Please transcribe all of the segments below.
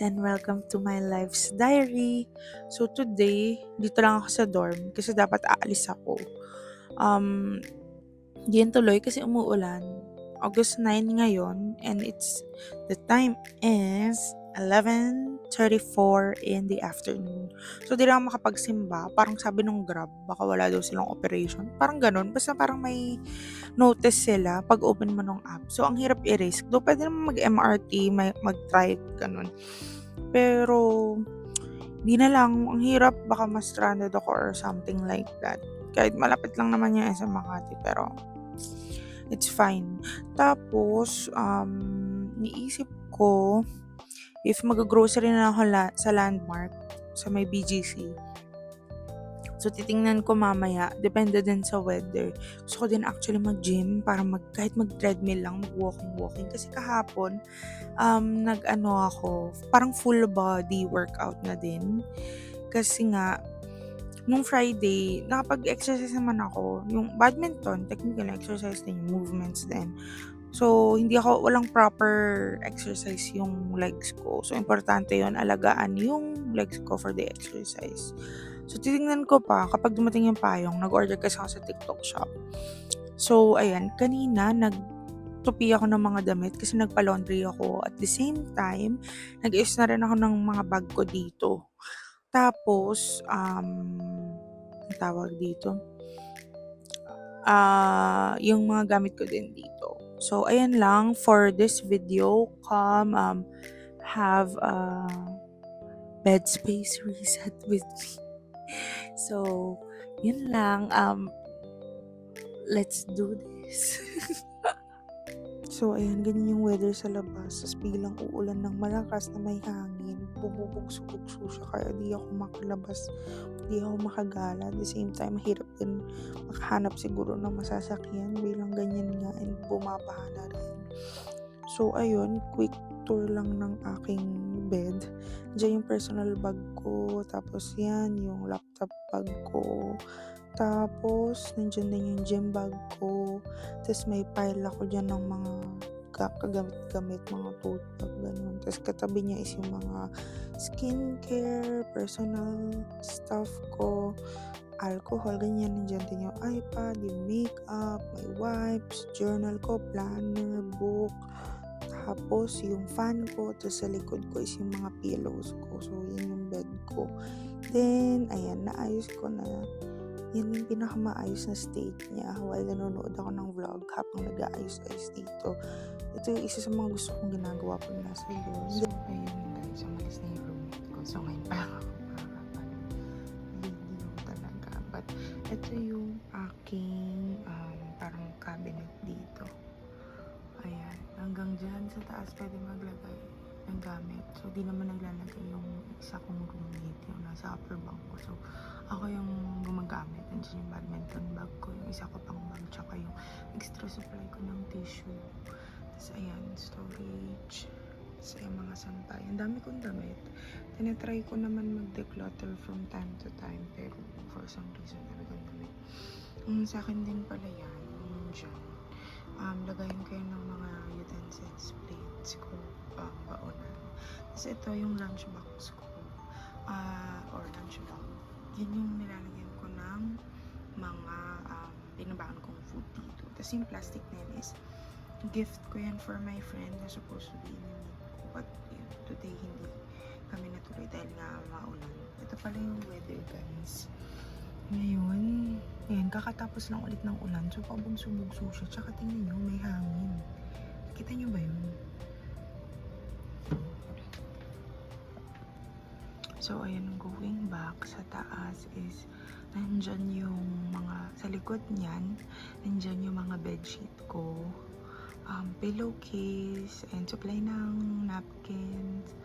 guys and welcome to my life's diary. So today, dito lang ako sa dorm kasi dapat aalis ako. Um, Di yan tuloy kasi umuulan. August 9 ngayon and the time is 11:34 in the afternoon. So di lang ako makapagsimba. Parang sabi nung Grab, baka wala daw silang operation. Parang ganun. Basta parang may notice sila pag open mo ng app. So ang hirap i-risk. Though pwede naman mag-MRT, mag-try, ganun. Pero di na lang. Ang hirap. Baka ma-stranded ako or something like that. Kahit malapit lang naman yung SM Makati. Pero it's fine. Tapos, niisip ko, if mag-grocery na ako sa Landmark, sa may BGC. So, titingnan ko mamaya, depende din sa weather. Gusto ko din actually mag-gym para kahit mag-treadmill lang, mag-walking. Kasi kahapon, nag-ano ako, parang full body workout na din. Kasi nga, nung Friday, nakapag-exercise naman ako. Yung badminton, technical exercise din, yung movements din. So, walang proper exercise yung legs ko. So, importante yun, alagaan yung legs ko for the exercise. So, titingnan ko pa, kapag dumating yung payong, nag-order kasi ako sa TikTok shop. So, ayan, kanina, nagtupi ako ng mga damit kasi nagpa-laundry ako. At the same time, nag-ayos na rin ako ng mga bag ko dito. Tapos, ang tawag dito, yung mga gamit ko din dito. So, ayan lang for this video. Come, have a bed space reset with me. So, yun lang. Let's do this. So, ayan, ganyan yung weather sa labas. Tapos biglang uulan ng malakas na may hangin. Bubugso-bugso siya. Kaya di ako makalabas. Di ako makagala. At the same time, mahirap din makahanap siguro ng masasakyan. Bilang ganyan nga and bumabaha na rin. So, ayun, quick tour lang ng aking bed. Diyan yung personal bag ko. Tapos yan, yung laptop bag ko. Tapos, nandiyan din yung gym bag ko. Tapos, may pile ako dyan ng mga kagamit-gamit, mga tote bag, ganun. Tapos, katabi niya is yung mga skincare, personal stuff ko, alcohol, ganyan. Nandiyan din yung iPad, yung makeup, may wipes, journal ko, planner, book. Tapos, yung fan ko. Tapos, sa likod ko is yung mga pillows ko. So, yan yung bed ko. Then, ayan, naayos ko na. Yan yung pinakamaayos na state niya while nanonood ako ng vlog habang nag-aayos-ayos dito. Ito yung isa sa mga gusto kong ginagawa pag nasa doon. So, ayun guys, umalis na yung roommate ko. So, ngayon pa ako video talaga. But, ito yung aking parang cabinet dito. Ayan. Hanggang dyan sa taas pwede maglagay ng gamit. So, di naman naglalagay yung isa kong roommate, yung nasa upper bunk ko. So, ako yung gumagamit. Nandiyan yung badminton bag ko, yung isa ko pang bag, tsaka yung extra supply ko ng tissue. Tapos, ayan, storage. Tapos, ayan, mga sampay. Ang dami kong damit. Tinatry ko naman mag-declutter from time to time, pero for some reason, dami kong damit. Sa akin din pala yan, yung dyan. Lagayin ko yun ng mga utensils, plates ko, baonan. Tapos ito yung lunchbox ko, or lunch bag. Yun yung nilalagyan ko ng mga binabaan kong food dito. Tapos yung plastic na yun is gift ko yan for my friend na supposed to be in ko. But yun, today hindi kami natuloy dahil nga maulan. Ito pala yung weather guys. Ngayon, ayan, kakatapos lang ulit ng ulan. So, pabugso-bugso siya. Tsaka tingnan nyo, may hangin. Kita nyo ba yun? So, ayan, going back sa taas is nandyan yung mga, sa likod niyan, nandyan yung mga bedsheet ko, pillowcase, and supply ng napkins,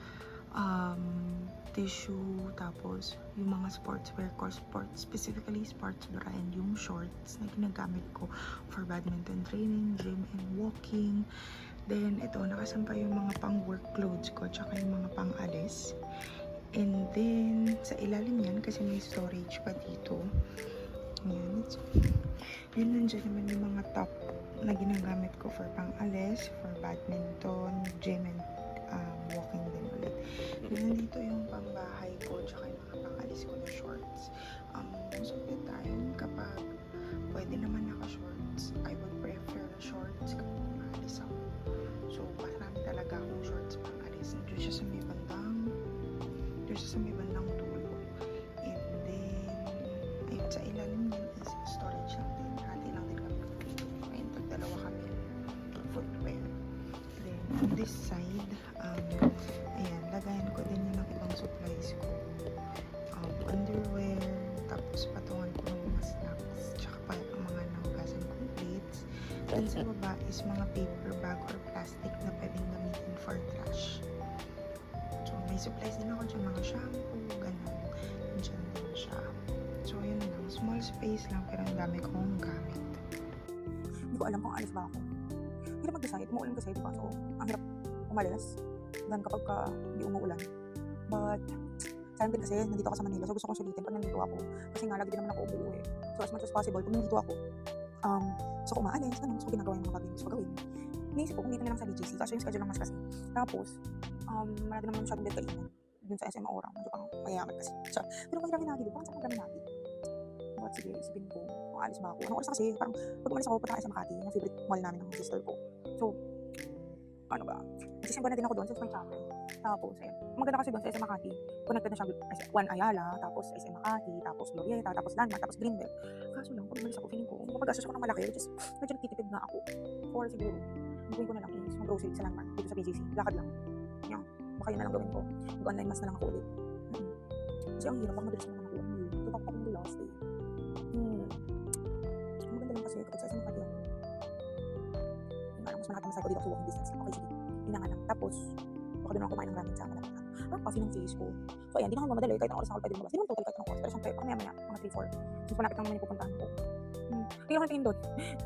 tissue, tapos yung mga sportswear ko, specifically sports bra and yung shorts na ginagamit ko for badminton training, gym, and walking. Then, ito, nakasampay yung mga pang work clothes ko, tsaka yung mga pang alis. And then, sa ilalim yan, kasi may storage pa dito. Yan. Yun, nandiyan naman yung mga top na ginagamit ko for pang alis, for badminton, gym, and walking din ulit. Nandito yung pambahay ko, tsaka yung mga pangalis ko na shorts. Most of the time, kapag pwede naman naka-shorts, I would prefer shorts kapag umalis ako. So, marami talaga akong shorts pangalis. Doon siya sa may bandang dulo. And then, ayun, sa ilalim din is storage lang din. Hati lang din kami. Ayun, dalawa kami footwear. Then, on this side, ayan, lagayan ko din yung ibang supplies ko. Underwear, tapos patungan ko ng mga snacks, tsaka pa ang mga naugasan kong plates. Then sa baba is mga paper bag or plastic na pwedeng gamitin for trash. So, may supplies din ako dyan, mga shampoo, ganun. Dyan din siya. So, yun lang. Small space lang, pero ang dami kong gamit. Hindi ko alam kung alis ba ako. Hirap mag-decide. Umuulan kasi, diba? So, ang hirap umalis. Dan kapag hindi umuulan. But, sayang din kasi, nandito ako sa Manila. So, gusto kong sulitin pag nandito ako. Kasi nga, lagi din naman ako umuwi. So, as much as possible, pag nandito ako, gusto ko umaalis, ganun. Gusto ko ginagawa yung mga bagay gusto ko gawin. Naisip ko, kung dito na lang sa BGC. Kaso yung schedule lang mas kasi. Tapos, marami naman masyadong bed kainan. Dun sa SM Aura. Medyo pang mayaman kasi. So, pero may Raminagi doon. Parang saan may Raminagi? But sige, isipin ko, kung aalis ba ako. Anong oras na kasi, parang pag umalis ako, punta tayo sa Makati. Yung favorite mall namin ng sister ko. So, ano ba? Nagsisimba na din ako doon since may chapel. Tapos, ayun. Maganda kasi doon sa SM Makati. Connected na siya with One Ayala, tapos SM Makati, tapos Glorieta, tapos Landmark, tapos Greenbelt. Kaso lang, pag umalis ako, feeling ko, mapagastos ako ng malaki, which is, medyo nagtitipid nga ako. Or siguro, gawin ko na lang is mag-grocery sa Landmark, dito sa PGC. Lakad lang. Yan. Baka yun na lang gawin ko. Mag-online mas na lang ako ulit. Kasi ang hirap, pag madalas naman ako. Tupak ako ng last day. Ang maganda lang kasi, kapag sa SM Makati ako, mas malaki masaya ko dito kasi walking distance. Okay, sige. Yun na nga lang. Tapos, baka doon ako kumain ng ramen sa malapit lang. Coffee ng face ko. So, ayan, di na ako mamadali. Kahit ang oras na ako pwede lumabas. Di naman total kahit anong oras. Pero syempre, pag maya-maya, mga 3-4. Since malapit lang naman yung pupuntahan ko. Tingnan ko tingin doon.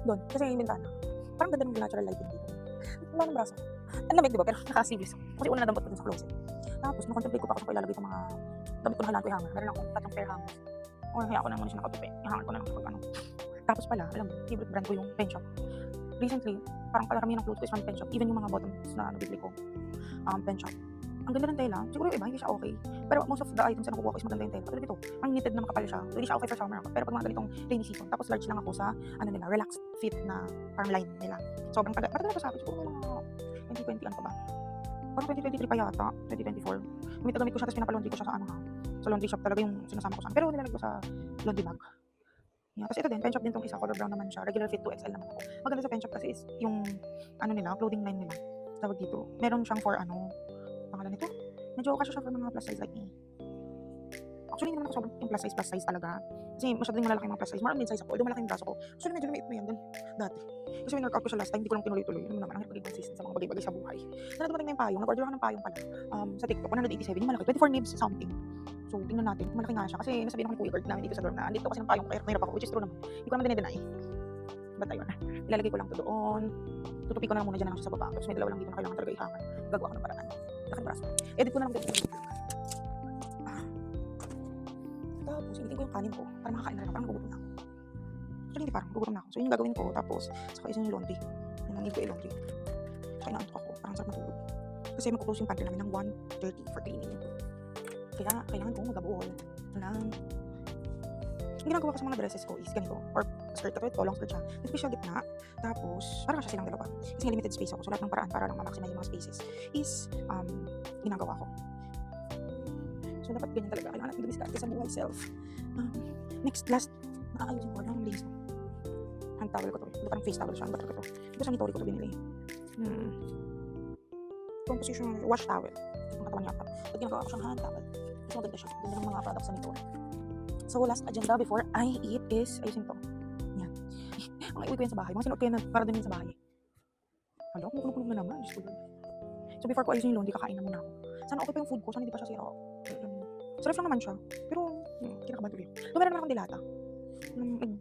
Doon. Kasi yung bintana. Parang ganda ng natural lighting dito. Wala ng braso. Ang lamig, di ba? Pero nakasibis. Kasi una nadampot ko dun sa closet. Tapos, na-contemplate ko pa kung saan ko ilalagay itong mga damit ko na halaan ko yung hanger. Meron akong 3 pair hangers. O, kaya ako na muna siya nakatupi. Yung hanger ko na lang kapag ano. Tapos pala, alam mo, favorite brand ko yung Pen Shop. Recently, parang karamihan ng clothes ko is from Pen Shop. Even yung mga bottoms na nabibili ko, Pen Shop. Ang ganda ng tela. Siguro yung iba, hindi siya okay. Pero most of the items na nakukuha ko is maganda yung tela. Pero dito, ang knitted na makapal siya. So, hindi siya okay for summer. Pero pag mga ganitong rainy season, tapos large lang ako sa, ano nila, relaxed fit na parang line nila. Sobrang taga. Matagal ko sa akin, siguro mga 2020 ano pa ba? Parang 2023 pa yata, 2024. Gamit ko siya, tapos pinapalaundry ko siya sa ano ha. Sa laundry shop talaga yung sinasama ko sa akin. Pero nilalagay ko sa laundry bag. Yeah, tapos ito din, Pen Shop din tong isa, color brown naman siya. Regular fit 2XL naman ako. Maganda sa Pen Shop kasi is yung, ano nila, clothing line nila. Tawag dito. Meron siyang for ano, pangalan nito? Medyo kasya siya for mga plus size like me. Actually, hindi naman ako sobrang yung plus size talaga. Kasi masyadong malalaki yung mga plus size. Marang mid-size ako, although malaki yung braso ko. Actually, medyo lumiit na yan dun, dati. Kasi when workout ko siya last time, hindi ko lang tinuloy-tuloy. Yun naman, ang hirap maging consistent sa mga bagay-bagay sa buhay. Na dumating na yung payong, nag-order ako ng payong pala. Sa TikTok, 187, yung malaki, 24 nibs something. So, tingnan natin, malaki nga siya. Kasi nasabihin ako ni Kuya Gert namin dito sa dorm na andito kasi ng payong, kaya mahirap ako, which is true naman. Hindi ko naman dinedeny. But ayun, ilalagay ko lang to doon. Tutupi ko na lang muna dyan lang siya sa baba. Tapos may dalawa lang dito na kailangan talaga ihangan. Gagawa ko ng paraan. Laki ng braso. Edit ko na lang dito. Tapos, initin ko yung kanin ko para makakain na rin ako. Parang gugutom na ako. Actually, hindi parang gugutom na ako. So, yun yung gagawin ko. Tapos, saka isa yung laundry. Yung nangid ko i-laundry. Saka inaantok ako. Parang sarap matulog. Kasi mag-close yung pantry namin ng 1:30 for cleaning. Kaya, kailangan ko mag-abuhol ng... Yung ginagawa ko sa mga dresses ko is ganito. Or skirt katulad ko, long skirt siya. Dito siya gitna. Tapos, parang siya silang dalawa. Kasi nga limited space ako. So, lahat ng paraan para lang ma-maximize yung mga spaces is ginagawa ko. So, dapat ganyan talaga. Kailangan natin dumiskarte sa buhay self. Last, nakaayusin ko ng lace ko. Hand towel ko to. Ito parang face towel siya. Ang batal ko to. Ito sa Nitori ko to binili. Composition wash towel. Ang katawan yata. At ginagawa ko siyang hand towel. Kasi maganda siya. Ganda ng mga products sa Nitori. So, last agenda before I eat is, ayusin to. Yan. Ang iuwi ko yan sa bahay. Mga sinuot ko yan para din sa bahay. Hala, kumukulog na naman. Diyos ko. So, before ko ayusin yung laundry, kakain na muna ako. Sana okay pa yung food ko. Sana hindi pa siya sira. Sarap lang naman siya. Pero, kinakabahan tuloy. Bumila naman akong dilata.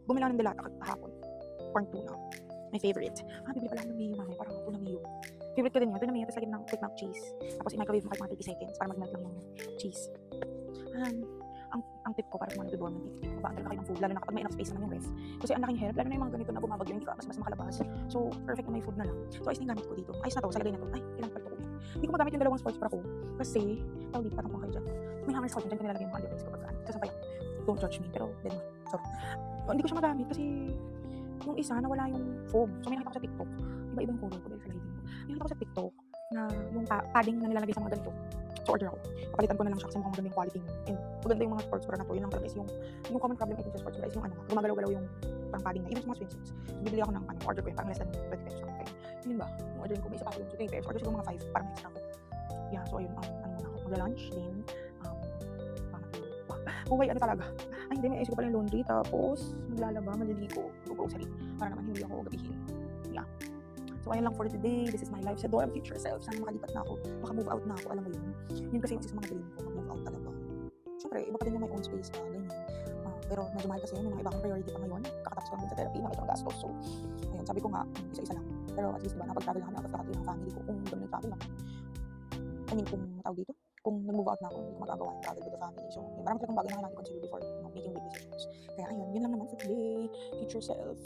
Bumila ng dilata kahapon. Corn tuna. My favorite. Bibili pala ako ng mayo, mami. Parang tuna mayo. Favorite ko din yun. Tuna mayo, tapos lagyan ng quick melt cheese. Tapos i-microwave mo kahit mga 30 seconds para mag-melt lang yung cheese. ang tip ko para sa mga nagdo-dormant, magbaan talaga kayo ng food, lalo na kapag may enough space naman yung ref. Kasi ang laking help, lalo na yung mga ganito na bumabagyo, hindi ka mas makalabas. So, perfect na may food na lang. So, ayos na yung gamit ko dito. Ayos na to, sa lagay na to. Ay, kailangan pala ito ko. Hindi ko magamit yung dalawang sports bra ko. Kasi, tawag dito, patong kayo dyan. May hangers ako dyan ko nilalagay yung mga underwears ko pag sasabay ako. Don't judge me, pero dead ma. Sorry. Hindi ko siya magamit kasi yung isa, nawala yung foam. So, may nakita ko sa TikTok. Iba-iba yung color ko dahil sa lighting ko. May nakita ko sa TikTok na yung padding na nilalagay sa mga ganito. So, order ako. Papalitan ko na lang siya kasi mukhang maganda yung quality niya. And maganda yung mga sports bra na to. Yun lang talaga is yung common problem I think sa sports bra is yung gumagalaw-galaw yung parang padding niya. Even sa mga swimsuits. So, bibili ako ng order ko parang less than 20 pesos something. Yun ba? Yung order ko, may isa pa ako yun. So, 20 pesos. Order siguro mga 5 parang extra ko. Yeah, so ayun, muna ako. Magla-lunch, then, buhay talaga. Ay, hindi, may isip ko pala yung laundry. Tapos, maglalaba, maliligo, grocery. Para naman hindi ako gabihin. Yeah. So, ayun lang for today. This is my life. Sa door of future self. Sana makalipat na ako. Baka move out na ako. Alam mo yun. Yun kasi yung isa sa mga dream ko. Mag-move out talaga. Siyempre, iba pa din yung my own space na ganyan. Pero medyo mahal kasi yun. May mga ibang priority pa ngayon. Kakatapos ko lang din sa therapy na medyo magastos. So, ayun. Sabi ko nga, isa-isa lang. Pero at least, diba, napag-travel lang kami out of the country ng family ko. Kung gano'n nag-travel lang. I mean, kung tawag dito, kung nag-move out na ako, hindi ko magagawa yung travel with the family. So, yun, marami talagang bagay na kailangan i-consider before making big decisions. Kaya ayun, yun lang naman for today. Future self.